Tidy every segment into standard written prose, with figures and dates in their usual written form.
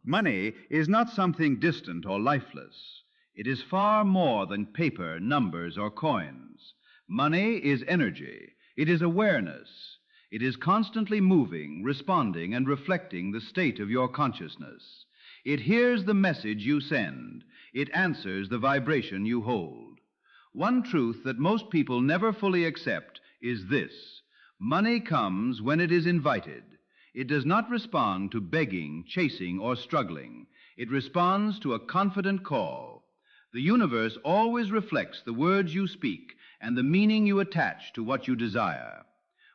Money is not something distant or lifeless. It is far more than paper, numbers, or coins. Money is energy. It is awareness. It is constantly moving, responding, and reflecting the state of your consciousness. It hears the message you send. It answers the vibration you hold. One truth that most people never fully accept is this: money comes when it is invited. It does not respond to begging, chasing, or struggling. It responds to a confident call. The universe always reflects the words you speak and the meaning you attach to what you desire.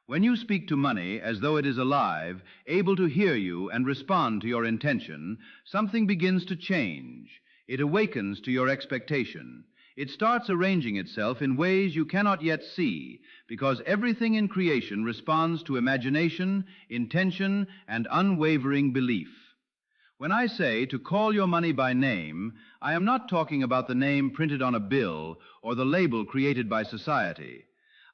When you speak to money as though it is alive, able to hear you and respond to your intention, something begins to change. It awakens to your expectation. It starts arranging itself in ways you cannot yet see, because everything in creation responds to imagination, intention, and unwavering belief. When I say to call your money by name, I am not talking about the name printed on a bill or the label created by society.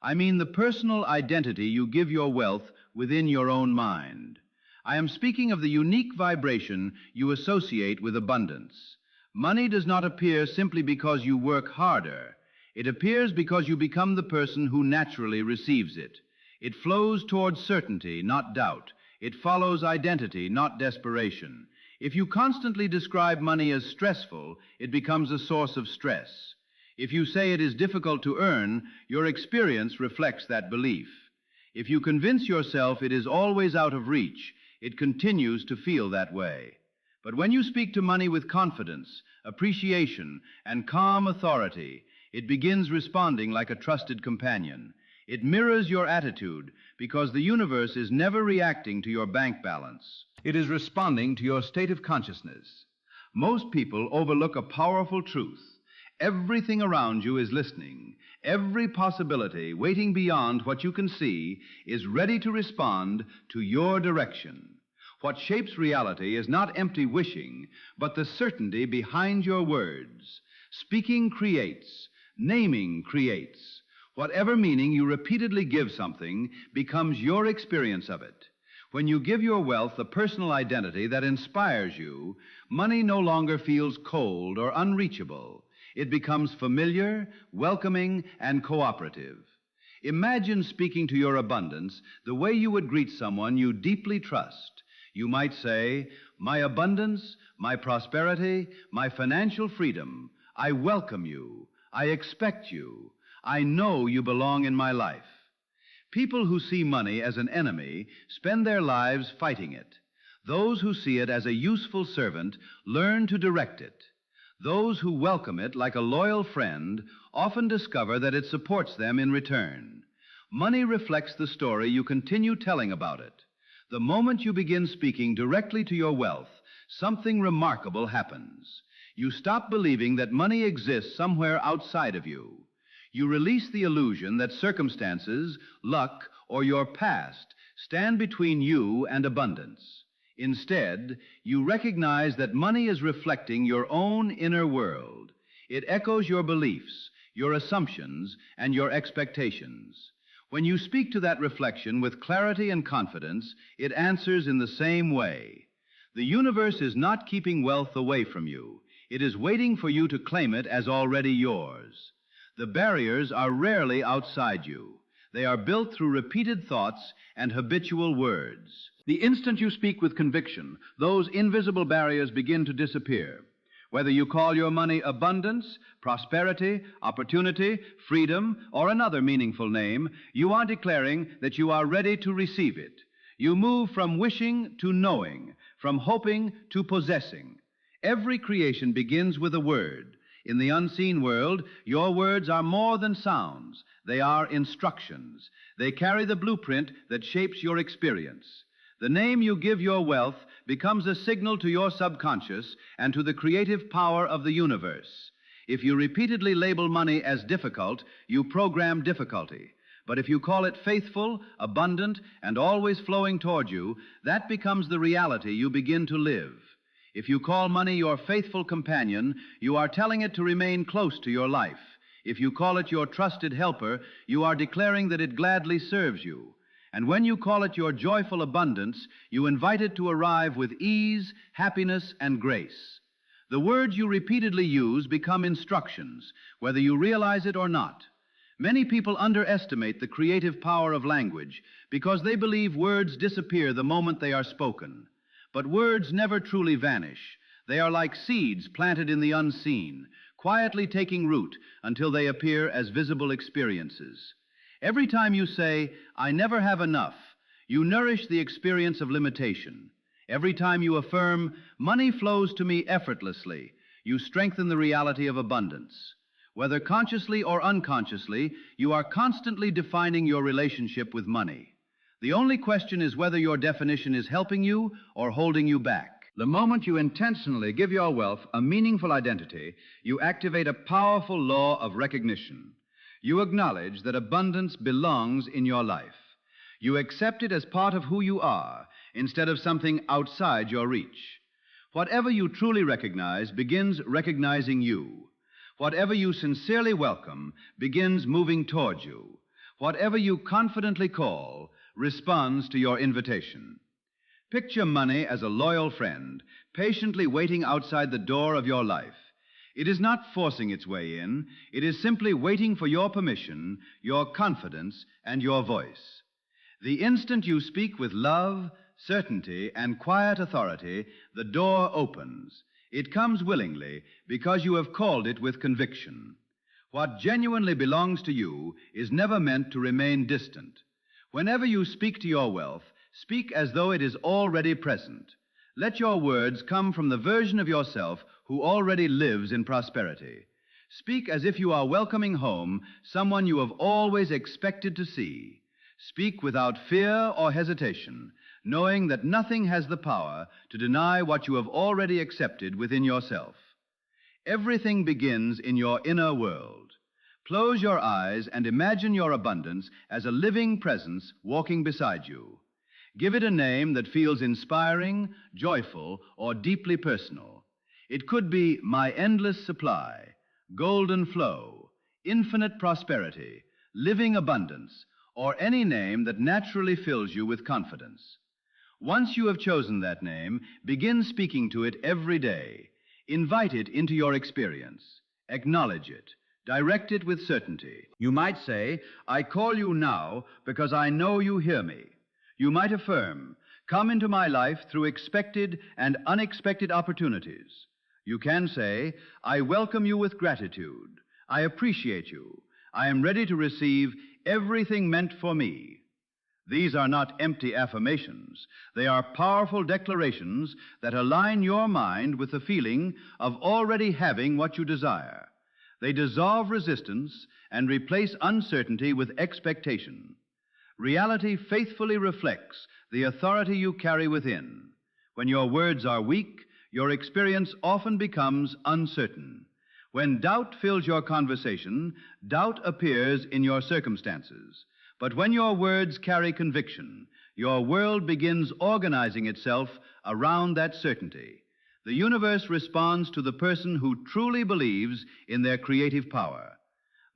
I mean the personal identity you give your wealth within your own mind. I am speaking of the unique vibration you associate with abundance. Money does not appear simply because you work harder. It appears because you become the person who naturally receives it. It flows towards certainty, not doubt. It follows identity, not desperation. If you constantly describe money as stressful, it becomes a source of stress. If you say it is difficult to earn, your experience reflects that belief. If you convince yourself it is always out of reach, it continues to feel that way. But when you speak to money with confidence, appreciation, and calm authority, it begins responding like a trusted companion. It mirrors your attitude because the universe is never reacting to your bank balance. It is responding to your state of consciousness. Most people overlook a powerful truth. Everything around you is listening. Every possibility waiting beyond what you can see is ready to respond to your direction. What shapes reality is not empty wishing, but the certainty behind your words. Speaking creates. Naming creates. Whatever meaning you repeatedly give something becomes your experience of it. When you give your wealth a personal identity that inspires you, money no longer feels cold or unreachable. It becomes familiar, welcoming, and cooperative. Imagine speaking to your abundance the way you would greet someone you deeply trust. You might say, "My abundance, my prosperity, my financial freedom, I welcome you. I expect you. I know you belong in my life." People who see money as an enemy spend their lives fighting it. Those who see it as a useful servant learn to direct it. Those who welcome it like a loyal friend often discover that it supports them in return. Money reflects the story you continue telling about it. The moment you begin speaking directly to your wealth, something remarkable happens. You stop believing that money exists somewhere outside of you. You release the illusion that circumstances, luck, or your past stand between you and abundance. Instead, you recognize that money is reflecting your own inner world. It echoes your beliefs, your assumptions, and your expectations. When you speak to that reflection with clarity and confidence, it answers in the same way. The universe is not keeping wealth away from you. It is waiting for you to claim it as already yours. The barriers are rarely outside you. They are built through repeated thoughts and habitual words. The instant you speak with conviction, those invisible barriers begin to disappear. Whether you call your money abundance, prosperity, opportunity, freedom, or another meaningful name, you are declaring that you are ready to receive it. You move from wishing to knowing, from hoping to possessing. Every creation begins with a word. In the unseen world, your words are more than sounds. They are instructions. They carry the blueprint that shapes your experience. The name you give your wealth becomes a signal to your subconscious and to the creative power of the universe. If you repeatedly label money as difficult, you program difficulty. But if you call it faithful, abundant, and always flowing toward you, that becomes the reality you begin to live. If you call money your faithful companion, you are telling it to remain close to your life. If you call it your trusted helper, you are declaring that it gladly serves you. And when you call it your joyful abundance, you invite it to arrive with ease, happiness, and grace. The words you repeatedly use become instructions, whether you realize it or not. Many people underestimate the creative power of language because they believe words disappear the moment they are spoken. But words never truly vanish. They are like seeds planted in the unseen, quietly taking root until they appear as visible experiences. Every time you say, "I never have enough," you nourish the experience of limitation. Every time you affirm, "Money flows to me effortlessly," you strengthen the reality of abundance. Whether consciously or unconsciously, you are constantly defining your relationship with money. The only question is whether your definition is helping you or holding you back. The moment you intentionally give your wealth a meaningful identity, you activate a powerful law of recognition. You acknowledge that abundance belongs in your life. You accept it as part of who you are, instead of something outside your reach. Whatever you truly recognize begins recognizing you. Whatever you sincerely welcome begins moving toward you. Whatever you confidently call responds to your invitation. Picture money as a loyal friend, patiently waiting outside the door of your life. It is not forcing its way in. It is simply waiting for your permission, your confidence, and your voice. The instant you speak with love, certainty, and quiet authority, the door opens. It comes willingly because you have called it with conviction. What genuinely belongs to you is never meant to remain distant. Whenever you speak to your wealth, speak as though it is already present. Let your words come from the version of yourself who already lives in prosperity. Speak as if you are welcoming home someone you have always expected to see. Speak without fear or hesitation, knowing that nothing has the power to deny what you have already accepted within yourself. Everything begins in your inner world. Close your eyes and imagine your abundance as a living presence walking beside you. Give it a name that feels inspiring, joyful, or deeply personal. It could be my endless supply, golden flow, infinite prosperity, living abundance, or any name that naturally fills you with confidence. Once you have chosen that name, begin speaking to it every day. Invite it into your experience. Acknowledge it. Direct it with certainty. You might say, "I call you now because I know you hear me." You might affirm, "Come into my life through expected and unexpected opportunities." You can say, "I welcome you with gratitude. I appreciate you. I am ready to receive everything meant for me." These are not empty affirmations. They are powerful declarations that align your mind with the feeling of already having what you desire. They dissolve resistance and replace uncertainty with expectation. Reality faithfully reflects the authority you carry within. When your words are weak, your experience often becomes uncertain. When doubt fills your conversation, doubt appears in your circumstances. But when your words carry conviction, your world begins organizing itself around that certainty. The universe responds to the person who truly believes in their creative power.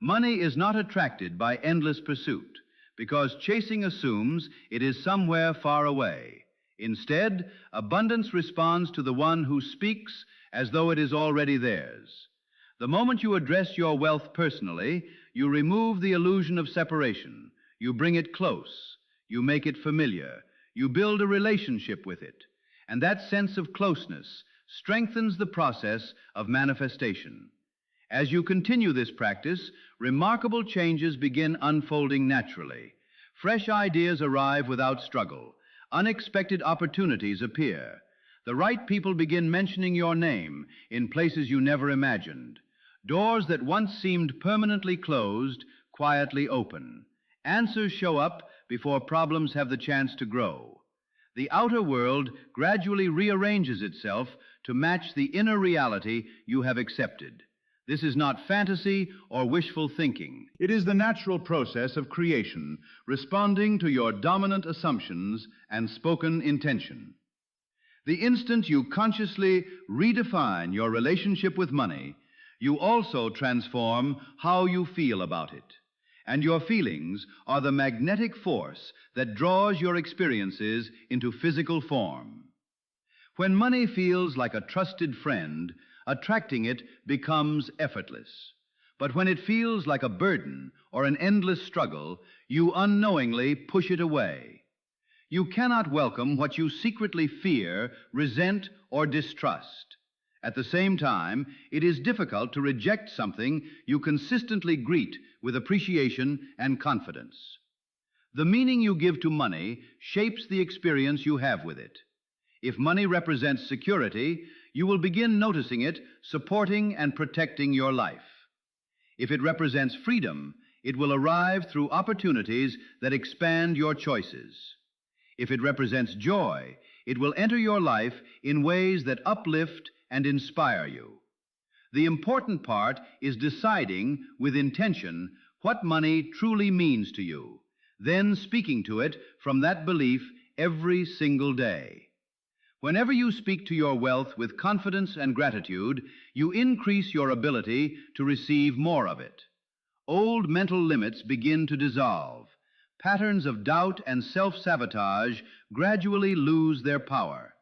Money is not attracted by endless pursuit, because chasing assumes it is somewhere far away. Instead, abundance responds to the one who speaks as though it is already theirs. The moment you address your wealth personally, you remove the illusion of separation. You bring it close. You make it familiar. You build a relationship with it. And that sense of closeness strengthens the process of manifestation. As you continue this practice, remarkable changes begin unfolding naturally. Fresh ideas arrive without struggle. Unexpected opportunities appear. The right people begin mentioning your name in places you never imagined. Doors that once seemed permanently closed quietly open. Answers show up before problems have the chance to grow. The outer world gradually rearranges itself to match the inner reality you have accepted. This is not fantasy or wishful thinking. It is the natural process of creation, responding to your dominant assumptions and spoken intention. The instant you consciously redefine your relationship with money, you also transform how you feel about it. and your feelings are the magnetic force that draws your experiences into physical form. When money feels like a trusted friend, attracting it becomes effortless. But when it feels like a burden or an endless struggle, you unknowingly push it away. You cannot welcome what you secretly fear, resent, or distrust. At the same time, it is difficult to reject something you consistently greet with appreciation and confidence. The meaning you give to money shapes the experience you have with it. If money represents security, you will begin noticing it supporting and protecting your life. If it represents freedom, it will arrive through opportunities that expand your choices. If it represents joy, it will enter your life in ways that uplift and inspire you. The important part is deciding with intention what money truly means to you, then speaking to it from that belief every single day. Whenever you speak to your wealth with confidence and gratitude, you increase your ability to receive more of it. Old mental limits begin to dissolve. Patterns of doubt and self-sabotage gradually lose their power.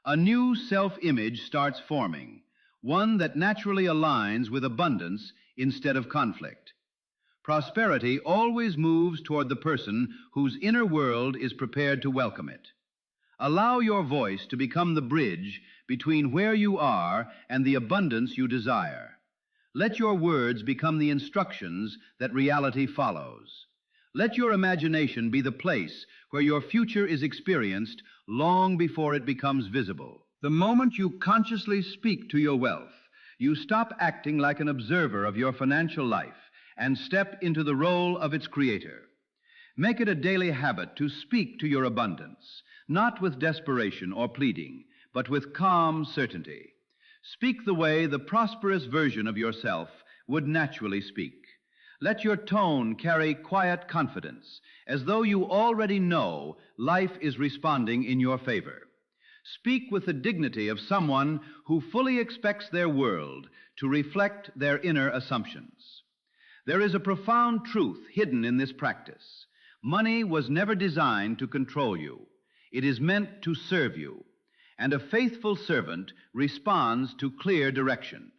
A new self-image starts forming, one that naturally aligns with abundance instead of conflict. Prosperity always moves toward the person whose inner world is prepared to welcome it. Allow your voice to become the bridge between where you are and the abundance you desire. Let your words become the instructions that reality follows. Let your imagination be the place where your future is experienced long before it becomes visible. The moment you consciously speak to your wealth, you stop acting like an observer of your financial life and step into the role of its creator. Make it a daily habit to speak to your abundance, not with desperation or pleading, but with calm certainty. Speak the way the prosperous version of yourself would naturally speak. Let your tone carry quiet confidence, as though you already know life is responding in your favor. Speak with the dignity of someone who fully expects their world to reflect their inner assumptions. There is a profound truth hidden in this practice. Money was never designed to control you. It is meant to serve you, and a faithful servant responds to clear direction.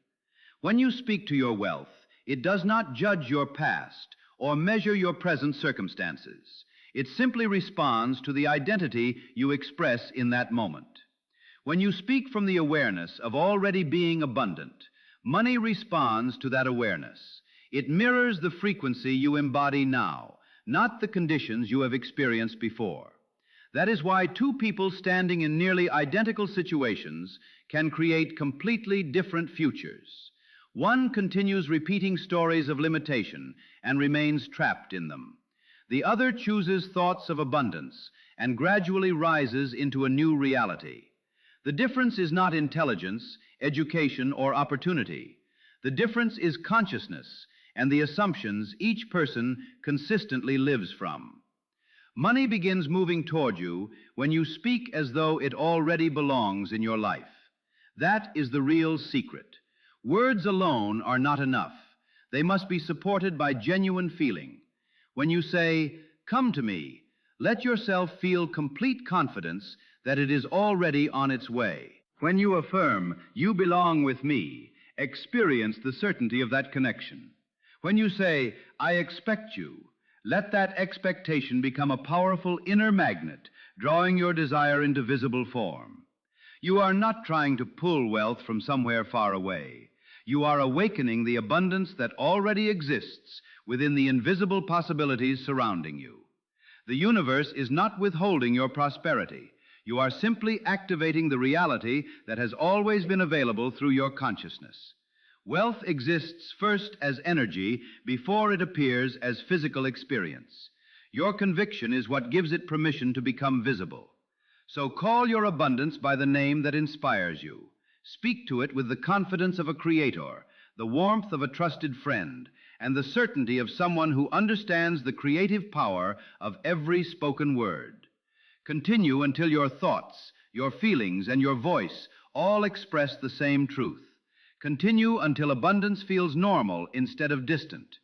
When you speak to your wealth, it does not judge your past or measure your present circumstances. It simply responds to the identity you express in that moment. When you speak from the awareness of already being abundant, money responds to that awareness. It mirrors the frequency you embody now, not the conditions you have experienced before. That is why two people standing in nearly identical situations can create completely different futures. One continues repeating stories of limitation and remains trapped in them. The other chooses thoughts of abundance and gradually rises into a new reality. The difference is not intelligence, education, or opportunity. The difference is consciousness and the assumptions each person consistently lives from. Money begins moving toward you when you speak as though it already belongs in your life. That is the real secret. Words alone are not enough. They must be supported by genuine feeling. When you say, "Come to me," let yourself feel complete confidence that it is already on its way. When you affirm, "You belong with me," experience the certainty of that connection. When you say, "I expect you," let that expectation become a powerful inner magnet, drawing your desire into visible form. You are not trying to pull wealth from somewhere far away. You are awakening the abundance that already exists within the invisible possibilities surrounding you. The universe is not withholding your prosperity. You are simply activating the reality that has always been available through your consciousness. Wealth exists first as energy before it appears as physical experience. Your conviction is what gives it permission to become visible. So call your abundance by the name that inspires you. Speak to it with the confidence of a creator, the warmth of a trusted friend, and the certainty of someone who understands the creative power of every spoken word. Continue until your thoughts, your feelings, and your voice all express the same truth. Continue until abundance feels normal instead of distant.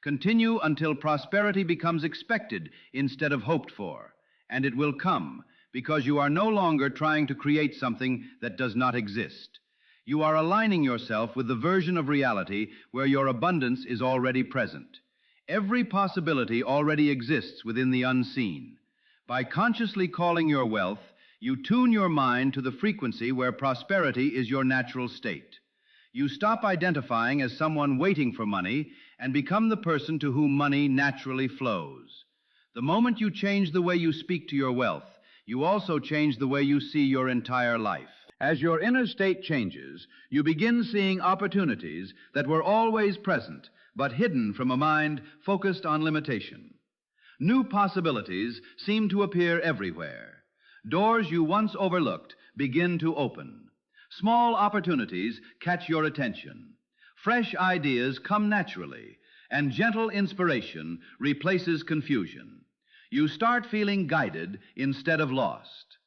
Continue until prosperity becomes expected instead of hoped for, and it will come because you are no longer trying to create something that does not exist. You are aligning yourself with the version of reality where your abundance is already present. Every possibility already exists within the unseen. By consciously calling your wealth, you tune your mind to the frequency where prosperity is your natural state. You stop identifying as someone waiting for money and become the person to whom money naturally flows. The moment you change the way you speak to your wealth, you also change the way you see your entire life. As your inner state changes, you begin seeing opportunities that were always present, but hidden from a mind focused on limitation. New possibilities seem to appear everywhere. Doors you once overlooked begin to open. Small opportunities catch your attention. Fresh ideas come naturally, and gentle inspiration replaces confusion. You start feeling guided instead of lost.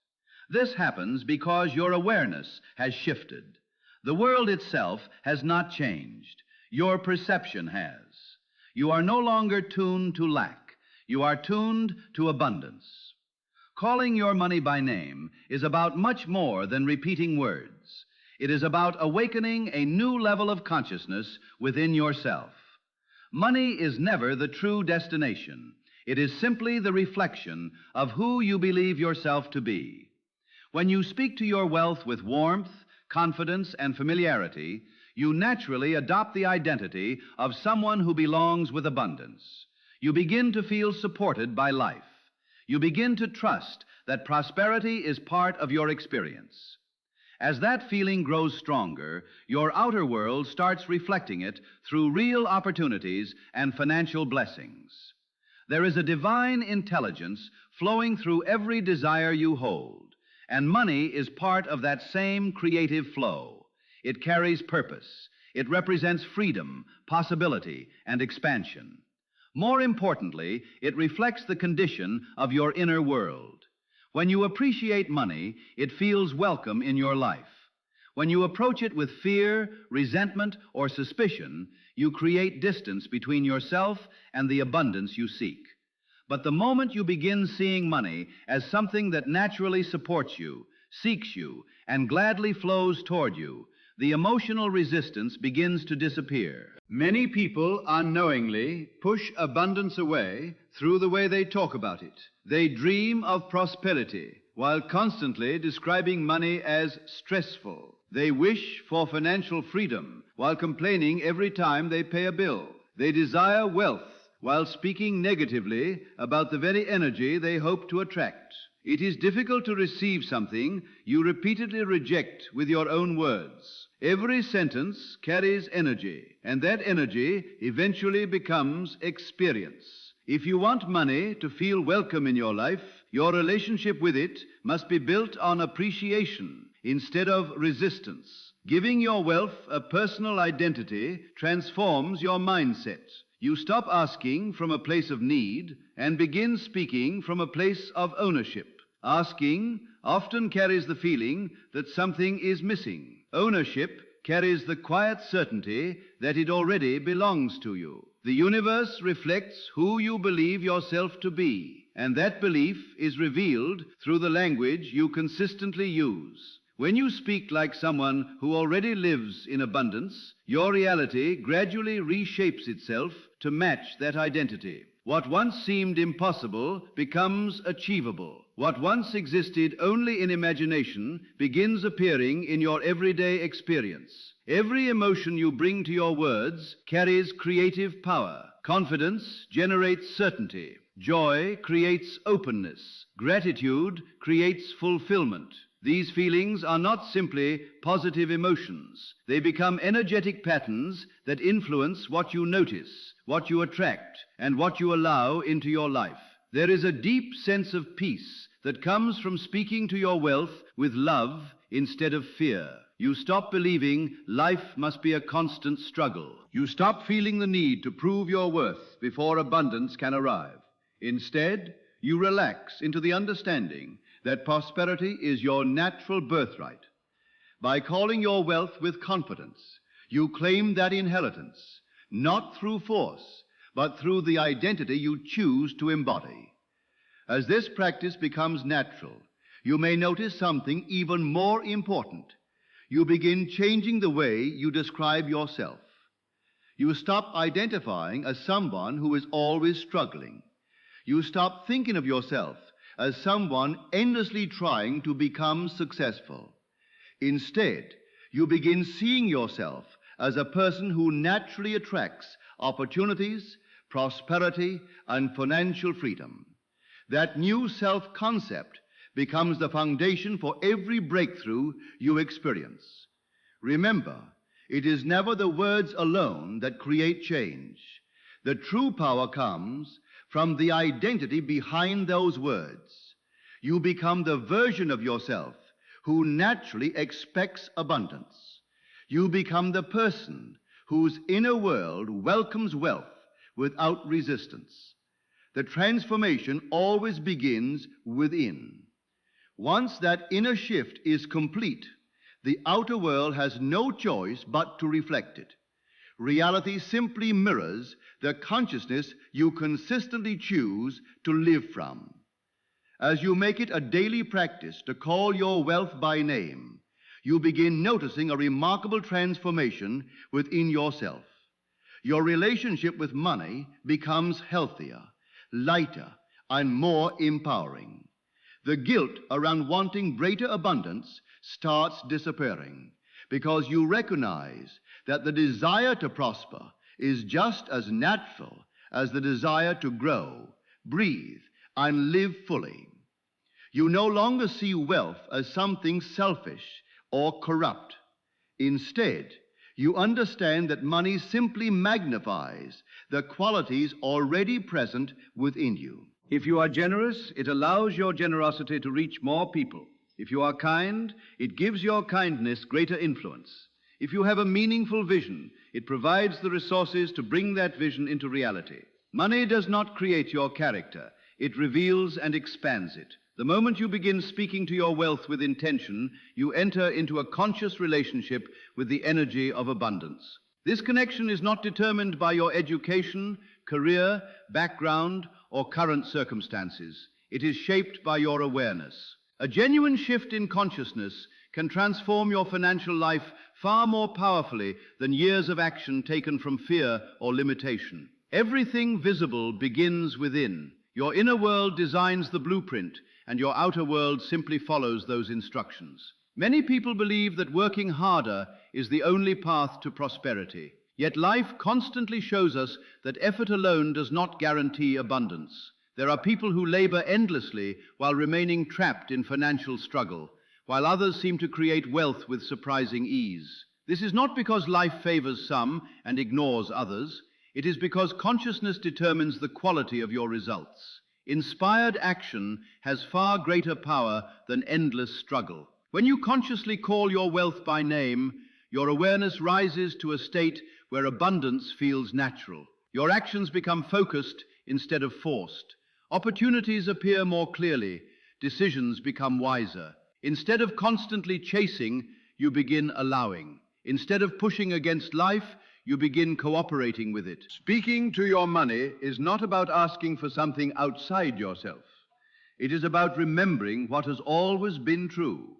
This happens because your awareness has shifted. The world itself has not changed. Your perception has. You are no longer tuned to lack. You are tuned to abundance. Calling your money by name is about much more than repeating words. It is about awakening a new level of consciousness within yourself. Money is never the true destination. It is simply the reflection of who you believe yourself to be. When you speak to your wealth with warmth, confidence, and familiarity, you naturally adopt the identity of someone who belongs with abundance. You begin to feel supported by life. You begin to trust that prosperity is part of your experience. As that feeling grows stronger, your outer world starts reflecting it through real opportunities and financial blessings. There is a divine intelligence flowing through every desire you hold, and money is part of that same creative flow. It carries purpose. It represents freedom, possibility, and expansion. More importantly, it reflects the condition of your inner world. When you appreciate money, it feels welcome in your life. When you approach it with fear, resentment, or suspicion, you create distance between yourself and the abundance you seek. But the moment you begin seeing money as something that naturally supports you, seeks you, and gladly flows toward you, the emotional resistance begins to disappear. Many people unknowingly push abundance away through the way they talk about it. They dream of prosperity while constantly describing money as stressful. They wish for financial freedom while complaining every time they pay a bill. They desire wealth while speaking negatively about the very energy they hope to attract. It is difficult to receive something you repeatedly reject with your own words. Every sentence carries energy, and that energy eventually becomes experience. If you want money to feel welcome in your life, your relationship with it must be built on appreciation instead of resistance. Giving your wealth a personal identity transforms your mindset. You stop asking from a place of need and begin speaking from a place of ownership. Asking often carries the feeling that something is missing. Ownership carries the quiet certainty that it already belongs to you. The universe reflects who you believe yourself to be, and that belief is revealed through the language you consistently use. When you speak like someone who already lives in abundance, your reality gradually reshapes itself to match that identity. What once seemed impossible becomes achievable. What once existed only in imagination begins appearing in your everyday experience. Every emotion you bring to your words carries creative power. Confidence generates certainty. Joy creates openness. Gratitude creates fulfillment. These feelings are not simply positive emotions. They become energetic patterns that influence what you notice, what you attract, and what you allow into your life. There is a deep sense of peace that comes from speaking to your wealth with love instead of fear. You stop believing life must be a constant struggle. You stop feeling the need to prove your worth before abundance can arrive. Instead, you relax into the understanding that prosperity is your natural birthright. By calling your wealth with confidence, you claim that inheritance, not through force, but through the identity you choose to embody. As this practice becomes natural, you may notice something even more important. You begin changing the way you describe yourself. You stop identifying as someone who is always struggling. You stop thinking of yourself as someone endlessly trying to become successful. Instead, you begin seeing yourself as a person who naturally attracts opportunities, prosperity, and financial freedom. That new self-concept becomes the foundation for every breakthrough you experience. Remember, it is never the words alone that create change. The true power comes from the identity behind those words. You become the version of yourself who naturally expects abundance. You become the person whose inner world welcomes wealth without resistance. The transformation always begins within. Once that inner shift is complete, the outer world has no choice but to reflect it. Reality simply mirrors the consciousness you consistently choose to live from. As you make it a daily practice to call your wealth by name, you begin noticing a remarkable transformation within yourself. Your relationship with money becomes healthier, lighter, and more empowering. The guilt around wanting greater abundance starts disappearing because you recognize that the desire to prosper is just as natural as the desire to grow, breathe, and live fully. You no longer see wealth as something selfish or corrupt. Instead, you understand that money simply magnifies the qualities already present within you. If you are generous, it allows your generosity to reach more people. If you are kind, it gives your kindness greater influence. If you have a meaningful vision, it provides the resources to bring that vision into reality. Money does not create your character. It reveals and expands it. The moment you begin speaking to your wealth with intention, you enter into a conscious relationship with the energy of abundance. This connection is not determined by your education, career, background, or current circumstances. It is shaped by your awareness. A genuine shift in consciousness can transform your financial life far more powerfully than years of action taken from fear or limitation. Everything visible begins within. Your inner world designs the blueprint, and your outer world simply follows those instructions. Many people believe that working harder is the only path to prosperity. Yet life constantly shows us that effort alone does not guarantee abundance. There are people who labor endlessly while remaining trapped in financial struggle, while others seem to create wealth with surprising ease. This is not because life favors some and ignores others. It is because consciousness determines the quality of your results. Inspired action has far greater power than endless struggle. When you consciously call your wealth by name, your awareness rises to a state where abundance feels natural. Your actions become focused instead of forced. Opportunities appear more clearly. Decisions become wiser. Instead of constantly chasing, you begin allowing. Instead of pushing against life, you begin cooperating with it. Speaking to your money is not about asking for something outside yourself. It is about remembering what has always been true.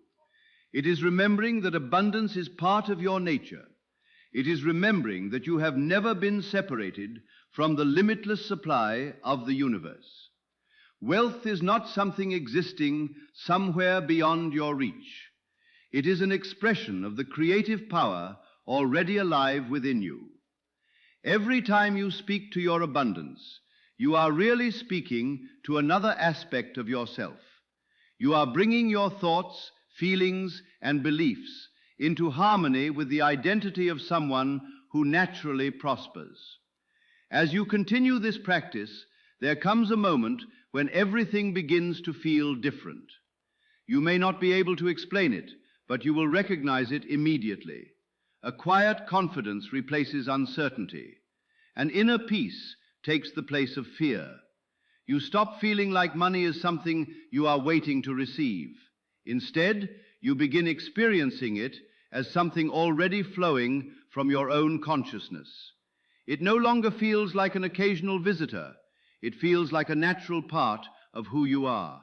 It is remembering that abundance is part of your nature. It is remembering that you have never been separated from the limitless supply of the universe. Wealth is not something existing somewhere beyond your reach. It is an expression of the creative power already alive within you. Every time you speak to your abundance, you are really speaking to another aspect of yourself. You are bringing your thoughts, feelings, and beliefs into harmony with the identity of someone who naturally prospers. As you continue this practice, there comes a moment when everything begins to feel different. You may not be able to explain it, but you will recognize it immediately. A quiet confidence replaces uncertainty. An inner peace takes the place of fear. You stop feeling like money is something you are waiting to receive. Instead, you begin experiencing it as something already flowing from your own consciousness. It no longer feels like an occasional visitor. It feels like a natural part of who you are.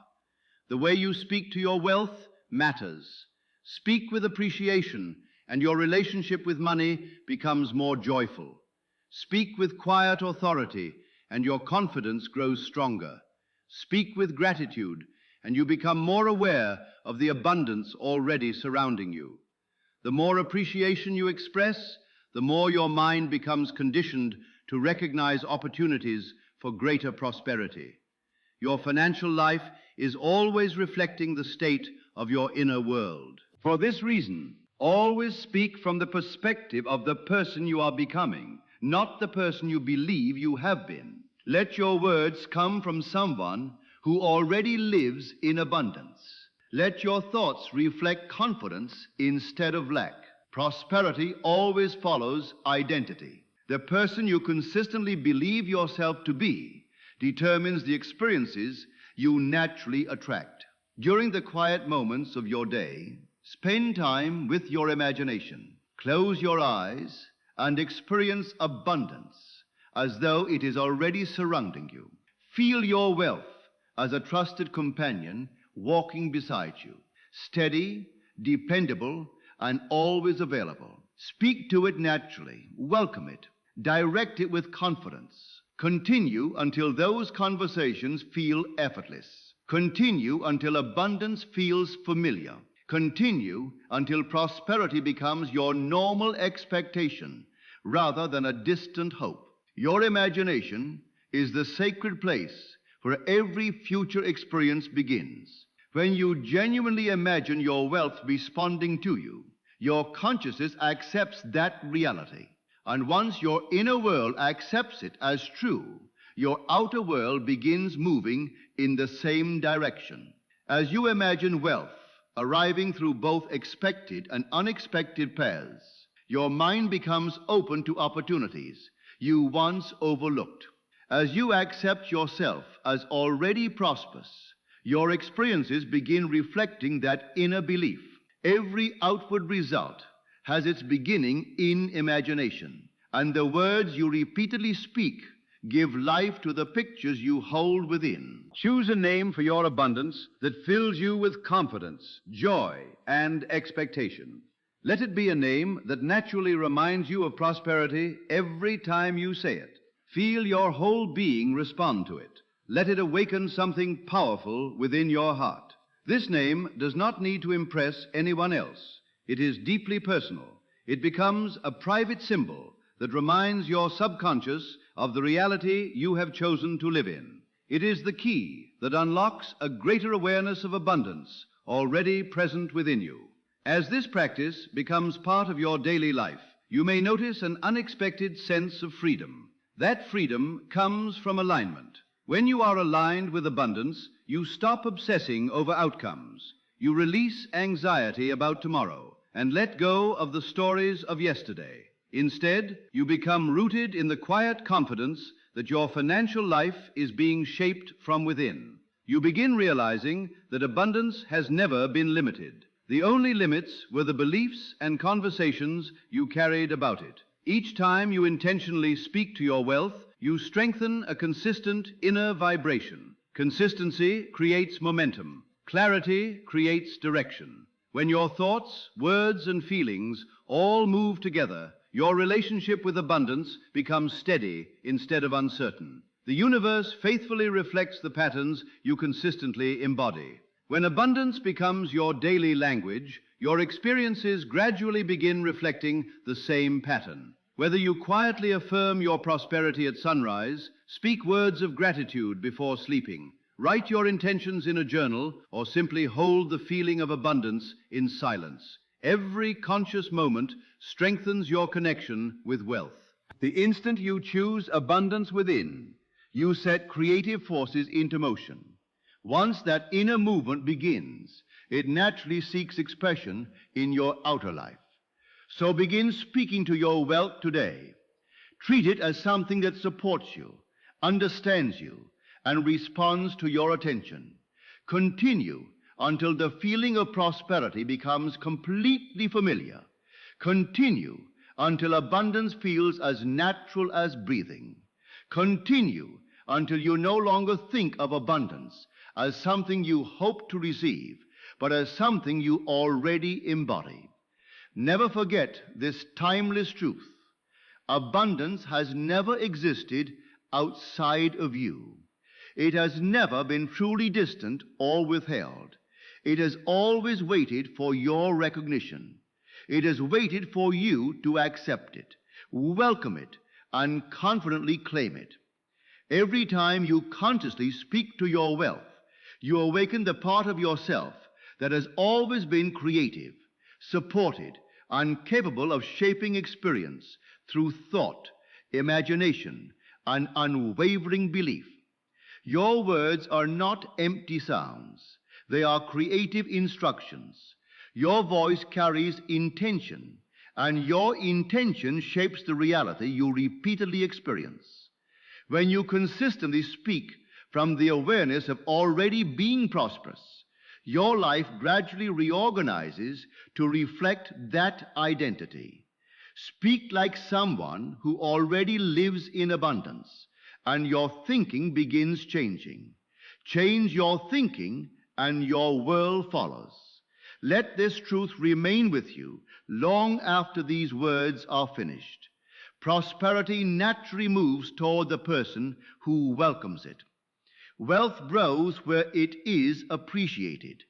The way you speak to your wealth matters. Speak with appreciation, and your relationship with money becomes more joyful. Speak with quiet authority, and your confidence grows stronger. Speak with gratitude, and you become more aware of the abundance already surrounding you. The more appreciation you express, the more your mind becomes conditioned to recognize opportunities for greater prosperity. Your financial life is always reflecting the state of your inner world. For this reason, always speak from the perspective of the person you are becoming, not the person you believe you have been. Let your words come from someone who already lives in abundance. Let your thoughts reflect confidence instead of lack. Prosperity always follows identity. The person you consistently believe yourself to be determines the experiences you naturally attract. During the quiet moments of your day, spend time with your imagination. Close your eyes and experience abundance as though it is already surrounding you. Feel your wealth as a trusted companion walking beside you, steady, dependable, and always available. Speak to it naturally, welcome it, direct it with confidence. Continue until those conversations feel effortless. Continue until abundance feels familiar. Continue until prosperity becomes your normal expectation rather than a distant hope. Your imagination is the sacred place where every future experience begins. When you genuinely imagine your wealth responding to you, your consciousness accepts that reality. And once your inner world accepts it as true, your outer world begins moving in the same direction. As you imagine wealth arriving through both expected and unexpected paths, your mind becomes open to opportunities you once overlooked. As you accept yourself as already prosperous, your experiences begin reflecting that inner belief. Every outward result has its beginning in imagination, and the words you repeatedly speak give life to the pictures you hold within. Choose a name for your abundance that fills you with confidence, joy, and expectation. Let it be a name that naturally reminds you of prosperity every time you say it. Feel your whole being respond to it. Let it awaken something powerful within your heart. This name does not need to impress anyone else. It is deeply personal. It becomes a private symbol that reminds your subconscious of the reality you have chosen to live in. It is the key that unlocks a greater awareness of abundance already present within you. As this practice becomes part of your daily life, you may notice an unexpected sense of freedom. That freedom comes from alignment. When you are aligned with abundance, you stop obsessing over outcomes. You release anxiety about tomorrow and let go of the stories of yesterday. Instead, you become rooted in the quiet confidence that your financial life is being shaped from within. You begin realizing that abundance has never been limited. The only limits were the beliefs and conversations you carried about it. Each time you intentionally speak to your wealth, you strengthen a consistent inner vibration. Consistency creates momentum. Clarity creates direction. When your thoughts, words, and feelings all move together, your relationship with abundance becomes steady instead of uncertain. The universe faithfully reflects the patterns you consistently embody. When abundance becomes your daily language, your experiences gradually begin reflecting the same pattern. Whether you quietly affirm your prosperity at sunrise, speak words of gratitude before sleeping, write your intentions in a journal, or simply hold the feeling of abundance in silence, every conscious moment strengthens your connection with wealth. The instant you choose abundance within, you set creative forces into motion. Once that inner movement begins, it naturally seeks expression in your outer life. So begin speaking to your wealth today. Treat it as something that supports you, understands you, and responds to your attention. Continue until the feeling of prosperity becomes completely familiar. Continue until abundance feels as natural as breathing. Continue until you no longer think of abundance as something you hope to receive, but as something you already embody. Never forget this timeless truth. Abundance has never existed outside of you. It has never been truly distant or withheld. It has always waited for your recognition. It has waited for you to accept it, welcome it, and confidently claim it. Every time you consciously speak to your wealth, you awaken the part of yourself that has always been creative, supported, and capable of shaping experience through thought, imagination, and unwavering belief. Your words are not empty sounds. They are creative instructions. Your voice carries intention, and your intention shapes the reality you repeatedly experience. When you consistently speak from the awareness of already being prosperous, your life gradually reorganizes to reflect that identity. Speak like someone who already lives in abundance, and your thinking begins changing. Change your thinking, and your world follows. Let this truth remain with you long after these words are finished. Prosperity naturally moves toward the person who welcomes it. Wealth grows where it is appreciated.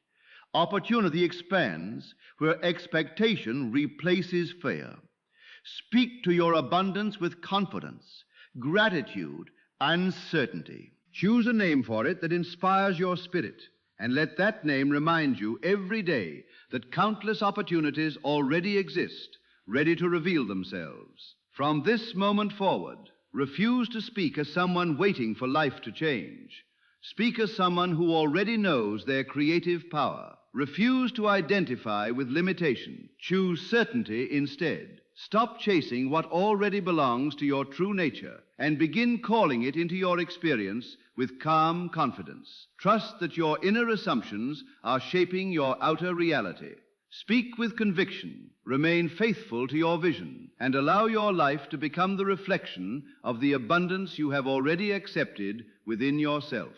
Opportunity expands where expectation replaces fear. Speak to your abundance with confidence, gratitude, and certainty. Choose a name for it that inspires your spirit, and let that name remind you every day that countless opportunities already exist, ready to reveal themselves. From this moment forward, refuse to speak as someone waiting for life to change. Speak as someone who already knows their creative power. Refuse to identify with limitation. Choose certainty instead. Stop chasing what already belongs to your true nature and begin calling it into your experience with calm confidence. Trust that your inner assumptions are shaping your outer reality. Speak with conviction, remain faithful to your vision, and allow your life to become the reflection of the abundance you have already accepted within yourself.